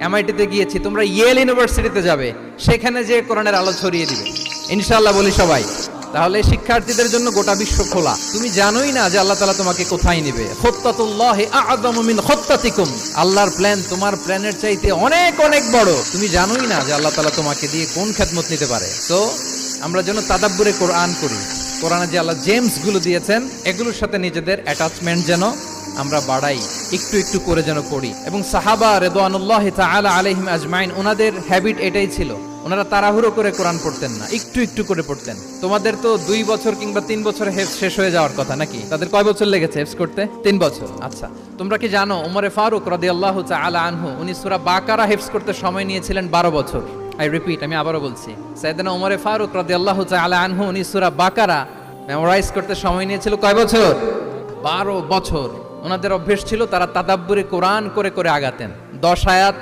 এমআইটিতে গিয়েছি, তোমরা ইয়েল ইউনিভার্সিটিতে যাবে, সেখানে যে কোরআনের আলো ছড়িয়ে দিবে ইনশাআল্লাহ বলি সবাই। তাহলে শিক্ষার্থীদের জন্য গোটা বিশ্ব খোলা। তুমি জানোই না যে আল্লাহ তাআলা তোমাকে কোথায় নিবে। খুত্তাতুল্লাহি আ'যামু মিন খুত্তাতিকুম, আল্লাহর প্ল্যান তোমার প্ল্যানের চাইতে অনেক অনেক বড়। তুমি জানোই না যে আল্লাহ তাআলা তোমাকে দিয়ে কোন খেদমত নিতে পারে। সো আমরা যেন তাদাব্বুরে কোরআন করি, কোরআনে যে আল্লাহ জেমস গুলো দিয়েছেন এগুলোর সাথে নিজেদের অ্যাটাচমেন্ট যেন আমরা বাড়াই, একটু একটু করে যেন পড়ি। এবং সাহাবা রিদওয়ানুল্লাহি তাআলা আলাইহিম আজমাইন, ওনাদের হ্যাবিট এটাই ছিল, ওনারা তাড়াহুড়ো করে কোরআন পড়তেন না, একটু একটু করে পড়তেন। তোমাদের তো 2 বছর কিংবা 3 বছর হেফজ শেষ হয়ে যাওয়ার কথা নাকি? তাদের কয় বছর লেগেছে হেফজ করতে? 3 বছর। আচ্ছা, তোমরা কি জানো ওমরে ফারুক রাদিয়াল্লাহু তাআলা আনহু উনি সূরা বাকারা হেফজ করতে সময় নিয়েছিলেন 12 বছর। আই রিপিট, আমি আবারও বলছি, সাইয়েদনা ওমরে ফারুক রাদিয়াল্লাহু তাআলা আনহু উনি সূরা বাকারা মেমোরাইজ করতে সময় নিয়েছিল কয় বছর? 12 বছর। ওনাদের অভ্যেস ছিল তারা তাদাব্বুরে কোরআন করে করে আগাতেন। 10 আয়াত